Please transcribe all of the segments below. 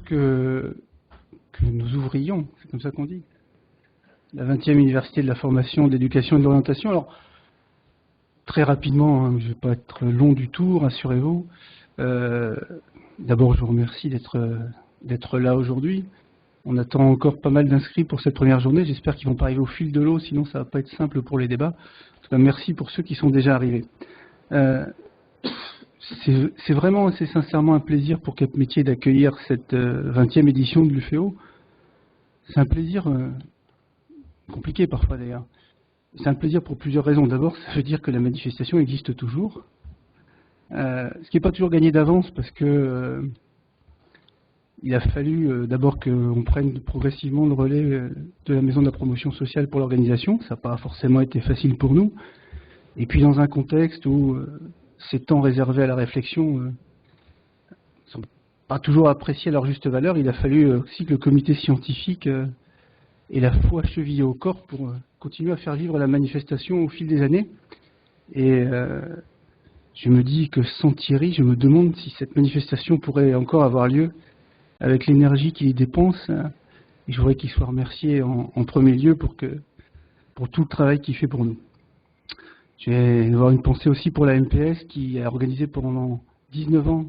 que nous ouvrions, c'est comme ça qu'on dit, la 20e université de la formation, de l'éducation et de l'orientation. Alors, très rapidement, hein, je ne vais pas être long du tout, rassurez-vous. D'abord, je vous remercie d'être là aujourd'hui. On attend encore pas mal d'inscrits pour cette première journée. J'espère qu'ils vont pas arriver au fil de l'eau, sinon ça va pas être simple pour les débats. En tout cas, merci pour ceux qui sont déjà arrivés. C'est vraiment, c'est sincèrement un plaisir pour Cap Métier d'accueillir cette 20e édition de l'UFEO. C'est un plaisir compliqué parfois d'ailleurs. C'est un plaisir pour plusieurs raisons. D'abord, ça veut dire que la manifestation existe toujours. Ce qui n'est pas toujours gagné d'avance parce que il a fallu d'abord qu'on prenne progressivement le relais de la Maison de la Promotion Sociale pour l'organisation. Ça n'a pas forcément été facile pour nous. Et puis dans un contexte où ces temps réservés à la réflexion ne sont pas toujours appréciés à leur juste valeur, il a fallu aussi que le comité scientifique ait la foi chevillée au corps pour continuer à faire vivre la manifestation au fil des années. Et je me dis que sans Thierry, je me demande si cette manifestation pourrait encore avoir lieu avec l'énergie qu'il y dépense. Et je voudrais qu'il soit remercié en premier lieu pour tout le travail qu'il fait pour nous. Je vais avoir une pensée aussi pour la MPS qui a organisé pendant 19 ans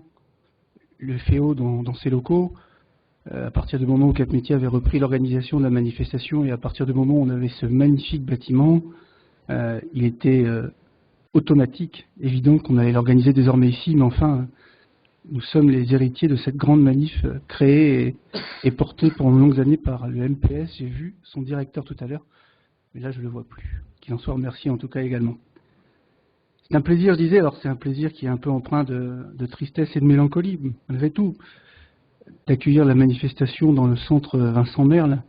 le FEO dans ses locaux. À partir du moment où Cap Métier avait repris l'organisation de la manifestation et à partir du moment où on avait ce magnifique bâtiment, il était automatique, évident qu'on allait l'organiser désormais ici, mais enfin, nous sommes les héritiers de cette grande manif créée et portée pendant de longues années par le MPS. J'ai vu son directeur tout à l'heure, mais là je ne le vois plus. Qu'il en soit remercié en tout cas également. C'est un plaisir, je disais, alors c'est un plaisir qui est un peu empreint de tristesse et de mélancolie, malgré tout, d'accueillir la manifestation dans le centre Vincent Merle.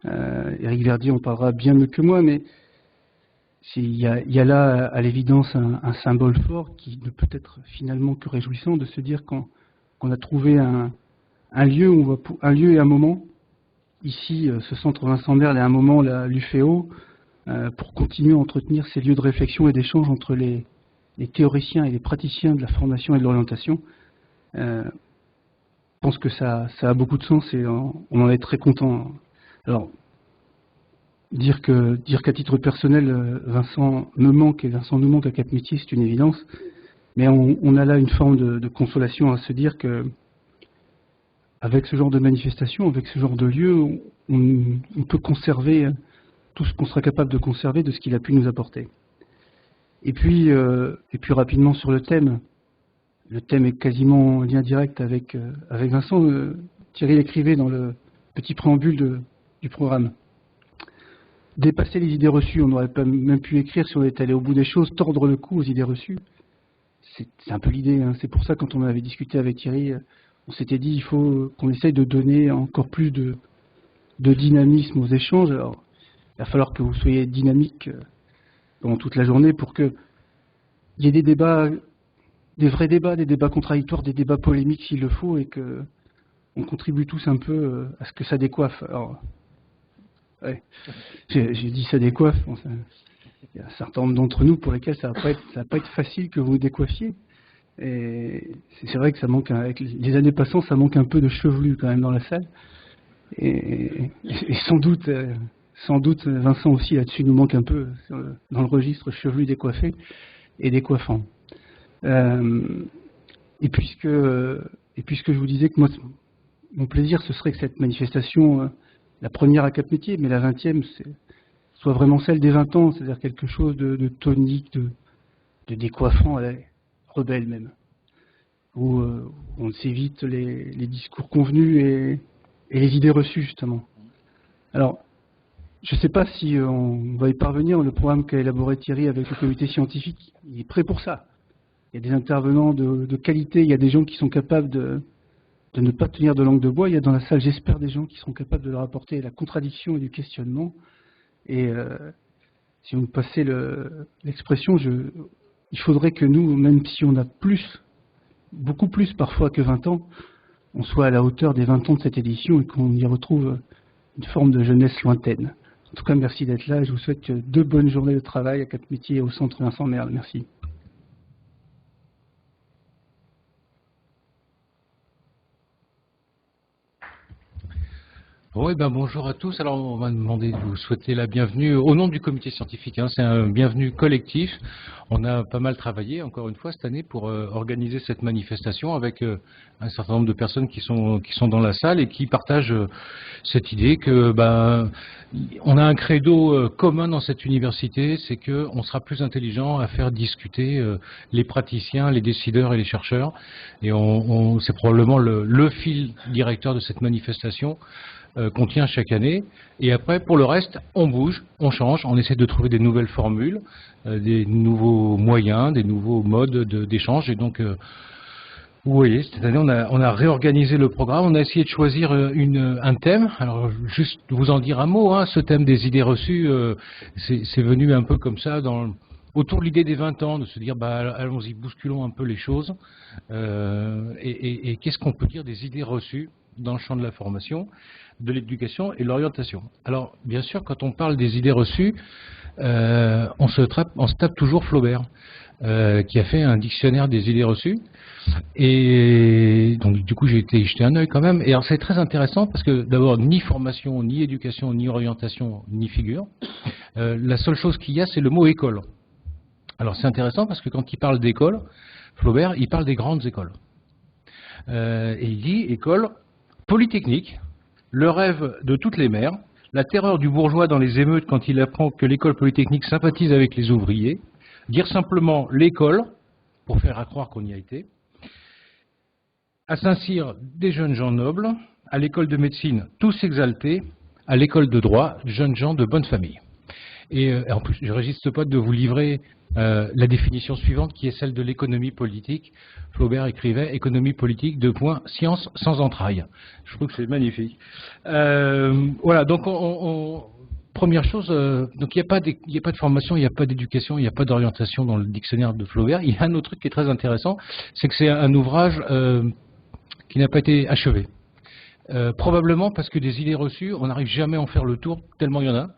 Éric Verdier en parlera bien mieux que moi, mais il y a là, à l'évidence, un symbole fort qui ne peut être finalement que réjouissant de se dire qu'on a trouvé un lieu et un moment. Ici, ce centre Vincent Merle est un moment, l'UFEO, pour continuer à entretenir ces lieux de réflexion et d'échange entre les théoriciens et les praticiens de la formation et de l'orientation. Je pense que ça a beaucoup de sens et on en est très content. Alors, dire qu'à titre personnel, Vincent me manque et Vincent nous manque à Cap Métier, c'est une évidence. Mais on a là une forme de consolation à se dire que, avec ce genre de manifestation, avec ce genre de lieu, on peut conserver tout ce qu'on sera capable de conserver de ce qu'il a pu nous apporter. Et puis rapidement sur le thème. Le thème est quasiment en lien direct avec Vincent. Thierry l'écrivait dans le petit préambule du programme. Dépasser les idées reçues, on n'aurait pas même pu écrire si on était allé au bout des choses, tordre le cou aux idées reçues. C'est un peu l'idée, hein. C'est pour ça quand on avait discuté avec Thierry, on s'était dit il faut qu'on essaye de donner encore plus de dynamisme aux échanges. Alors, il va falloir que vous soyez dynamique pendant toute la journée pour qu'il y ait des débats, des vrais débats, des débats contradictoires, des débats polémiques s'il le faut, et qu'on contribue tous un peu à ce que ça décoiffe. Alors, ouais, j'ai dit ça décoiffe. Bon, il y a un certain nombre d'entre nous pour lesquels ça va pas être facile que vous vous décoiffiez. Et c'est vrai que ça manque, avec les années passant, ça manque un peu de chevelu quand même dans la salle. Et sans doute, Vincent aussi là-dessus nous manque un peu dans le registre chevelu décoiffé et décoiffant. Et puisque je vous disais que moi, mon plaisir, ce serait que cette manifestation, la première à Cap Métier, mais la 20e, soit vraiment celle des 20 ans, c'est-à-dire quelque chose de tonique, de décoiffant, rebelle même, où on s'évite les discours convenus et les idées reçues, justement. Alors, je ne sais pas si on va y parvenir. Le programme qu'a élaboré Thierry avec le comité scientifique, il est prêt pour ça. Il y a des intervenants de qualité, il y a des gens qui sont capables de ne pas tenir de langue de bois. Il y a dans la salle, j'espère, des gens qui seront capables de leur apporter la contradiction et du questionnement. Et si vous me passez l'expression, il faudrait que nous, même si on a beaucoup plus parfois que 20 ans, on soit à la hauteur des 20 ans de cette édition et qu'on y retrouve une forme de jeunesse lointaine. En tout cas, merci d'être là et je vous souhaite 2 bonnes journées de travail à Cap Métier et au centre Vincent Merle. Merci. Oui, ben bonjour à tous. Alors, on m'a demandé de vous souhaiter la bienvenue au nom du comité scientifique. C'est un bienvenue collectif. On a pas mal travaillé, encore une fois, cette année pour organiser cette manifestation avec un certain nombre de personnes qui sont dans la salle et qui partagent cette idée que on a un credo commun dans cette université, c'est qu'on sera plus intelligent à faire discuter les praticiens, les décideurs et les chercheurs. Et c'est probablement le fil directeur de cette manifestation qu'on tient chaque année. Et après, pour le reste, on bouge, on change, on essaie de trouver des nouvelles formules, des nouveaux moyens, des nouveaux modes d'échange. Et donc, vous voyez, cette année, on a réorganisé le programme. On a essayé de choisir un thème. Alors, juste vous en dire un mot. Ce thème des idées reçues, c'est venu un peu comme ça autour de l'idée des 20 ans, de se dire, allons-y, bousculons un peu les choses. Et qu'est-ce qu'on peut dire des idées reçues dans le champ de la formation, de l'éducation et de l'orientation. Alors, bien sûr, quand on parle des idées reçues, on se tape toujours Flaubert, qui a fait un dictionnaire des idées reçues. Et donc, du coup, j'ai été jeter un œil quand même. Et alors, c'est très intéressant parce que, d'abord, ni formation, ni éducation, ni orientation, ni figure. La seule chose qu'il y a, c'est le mot école. Alors, c'est intéressant parce que quand il parle d'école, Flaubert, il parle des grandes écoles. Et il dit école polytechnique, le rêve de toutes les mères, la terreur du bourgeois dans les émeutes quand il apprend que l'école polytechnique sympathise avec les ouvriers, dire simplement l'école, pour faire croire qu'on y a été, à Saint-Cyr, des jeunes gens nobles, à l'école de médecine, tous exaltés, à l'école de droit, jeunes gens de bonne famille. Et en plus, je ne résiste pas de vous livrer la définition suivante, qui est celle de l'économie politique. Flaubert écrivait « Économie politique, science sans entrailles ». Je trouve que c'est magnifique. Voilà, donc première chose, donc il n'y a pas de formation, il n'y a pas d'éducation, il n'y a pas d'orientation dans le dictionnaire de Flaubert. Il y a un autre truc qui est très intéressant, c'est que c'est un ouvrage qui n'a pas été achevé. Probablement parce que des idées reçues, on n'arrive jamais à en faire le tour, tellement il y en a.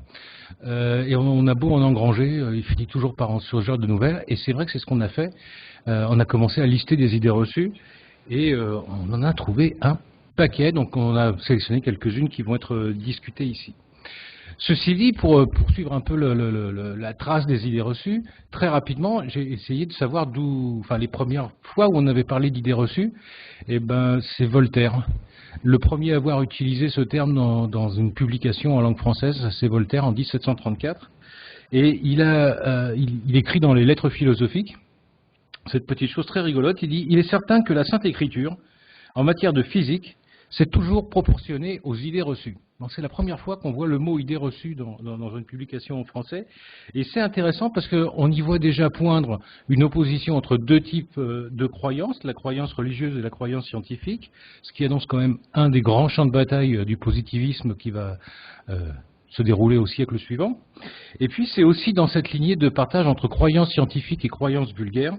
Et on a beau en engranger, il finit toujours par en surgir de nouvelles. Et c'est vrai que c'est ce qu'on a fait. On a commencé à lister des idées reçues et on en a trouvé un paquet. Donc on a sélectionné quelques-unes qui vont être discutées ici. Ceci dit, pour poursuivre un peu la trace des idées reçues, très rapidement, j'ai essayé de savoir les premières fois où on avait parlé d'idées reçues, c'est Voltaire. Le premier à avoir utilisé ce terme dans une publication en langue française, c'est Voltaire en 1734. Et il écrit dans les Lettres philosophiques cette petite chose très rigolote. Il dit « Il est certain que la Sainte Écriture, en matière de physique, s'est toujours proportionnée aux idées reçues. » C'est la première fois qu'on voit le mot « idée reçue » dans une publication en français. Et c'est intéressant parce qu'on y voit déjà poindre une opposition entre deux types de croyances, la croyance religieuse et la croyance scientifique, ce qui annonce quand même un des grands champs de bataille du positivisme qui va se dérouler au siècle suivant. Et puis c'est aussi dans cette lignée de partage entre croyances scientifiques et croyances vulgaires,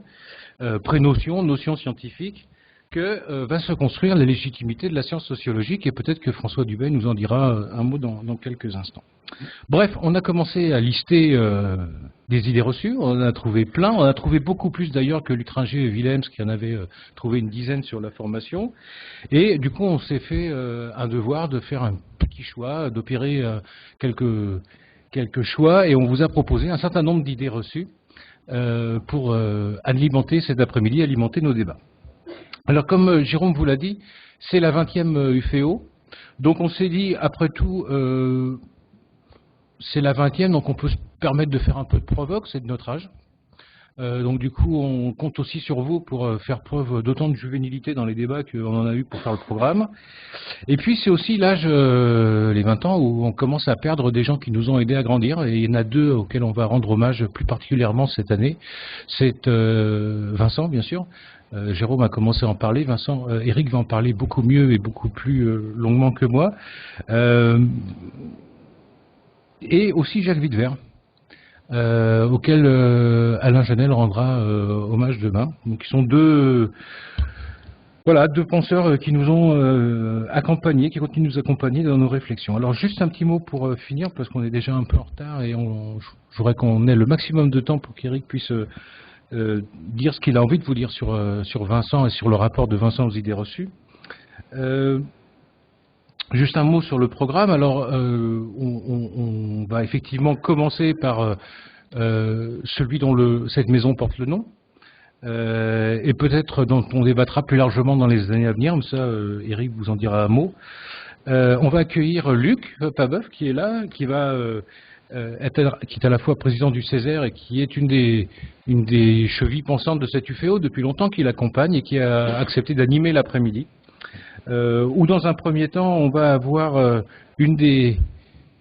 prénotions, notions scientifiques, que va se construire la légitimité de la science sociologique, et peut-être que François Dubay nous en dira un mot dans quelques instants. Bref, on a commencé à lister des idées reçues, on en a trouvé plein, on a trouvé beaucoup plus d'ailleurs que Lutringer et Willems qui en avaient trouvé une dizaine sur la formation, et du coup on s'est fait un devoir de faire un petit choix, d'opérer quelques choix, et on vous a proposé un certain nombre d'idées reçues pour alimenter cet après-midi, alimenter nos débats. Alors comme Jérôme vous l'a dit, c'est la 20e UFEO, donc on s'est dit, après tout, c'est la 20e, donc on peut se permettre de faire un peu de provoque, c'est de notre âge. Donc du coup, on compte aussi sur vous pour faire preuve d'autant de juvénilité dans les débats qu'on en a eu pour faire le programme. Et puis c'est aussi l'âge, les 20 ans, où on commence à perdre des gens qui nous ont aidés à grandir, et il y en a deux auxquels on va rendre hommage plus particulièrement cette année. C'est Vincent, bien sûr. Jérôme a commencé à en parler, Eric va en parler beaucoup mieux et beaucoup plus longuement que moi. Et aussi Jacques Wittwer, auquel Alain Janel rendra hommage demain. Donc ils sont deux penseurs qui nous ont accompagnés, qui continuent de nous accompagner dans nos réflexions. Alors juste un petit mot pour finir, parce qu'on est déjà un peu en retard et je voudrais qu'on ait le maximum de temps pour qu'Eric puisse dire ce qu'il a envie de vous dire sur Vincent et sur le rapport de Vincent aux idées reçues. Juste un mot sur le programme. Alors, on va effectivement commencer par celui dont cette maison porte le nom, et peut-être dont on débattra plus largement dans les années à venir. Comme ça, Eric vous en dira un mot. On va accueillir Luc Pabeuf, qui est là, qui est à la fois président du Césaire et qui est une des chevilles pensantes de cette UFEO depuis longtemps, qui l'accompagne et qui a accepté d'animer l'après-midi. Où dans un premier temps, on va avoir une des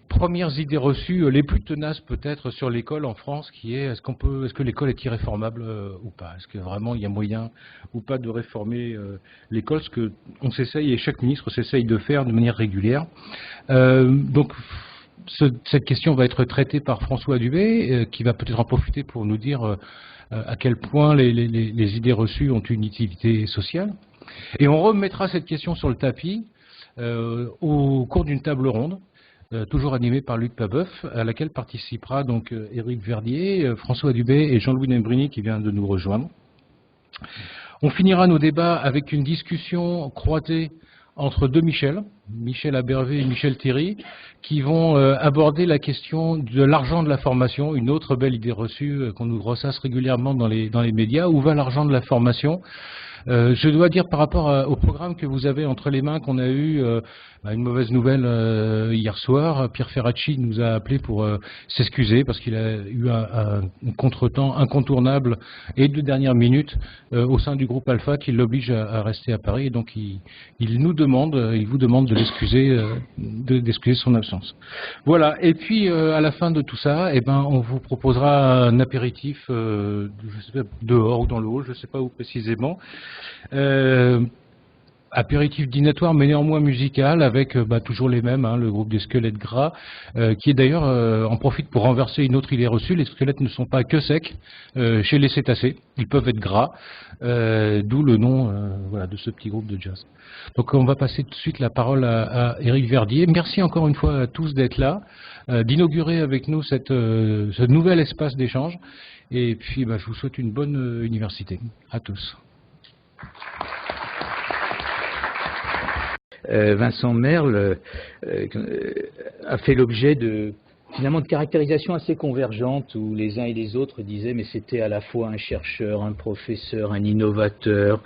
premières idées reçues, les plus tenaces peut-être sur l'école en France, qui est est-ce que l'école est irréformable ou pas? Est-ce que vraiment il y a moyen ou pas de réformer l'école? Ce que on s'essaye et chaque ministre s'essaye de faire de manière régulière. Donc cette question va être traitée par François Dubé, qui va peut-être en profiter pour nous dire à quel point les idées reçues ont une utilité sociale. Et on remettra cette question sur le tapis au cours d'une table ronde, toujours animée par Luc Pabeuf, à laquelle participera donc Éric Verdier, François Dubé et Jean-Louis Nembrini qui vient de nous rejoindre. On finira nos débats avec une discussion croisée entre deux Michel Abervé et Michel Thierry, qui vont aborder la question de l'argent de la formation, une autre belle idée reçue qu'on nous ressasse régulièrement dans les médias. Où va l'argent de la formation? Je dois dire par rapport au programme que vous avez entre les mains qu'on a eu une mauvaise nouvelle hier soir. Pierre Ferracci nous a appelé pour s'excuser parce qu'il a eu un contretemps incontournable et de dernière minute au sein du groupe Alpha qui l'oblige à rester à Paris. Et donc il vous demande de l'excuser, d'excuser son absence. Voilà. Et puis à la fin de tout ça, on vous proposera un apéritif je sais pas, dehors ou dans le hall, je ne sais pas où précisément. Apéritif dînatoire mais néanmoins musical avec toujours les mêmes, le groupe des Squelettes Gras, qui est d'ailleurs en profite pour renverser une autre idée reçue. Les squelettes ne sont pas que secs chez les cétacés, ils peuvent être gras, d'où le nom de ce petit groupe de jazz. Donc on va passer tout de suite la parole à Éric Verdier. Merci encore une fois à tous d'être là, d'inaugurer avec nous ce nouvel espace d'échange, et puis je vous souhaite une bonne université à tous. Vincent Merle a fait l'objet finalement de caractérisations assez convergentes où les uns et les autres disaient mais c'était à la fois un chercheur, un professeur, un innovateur,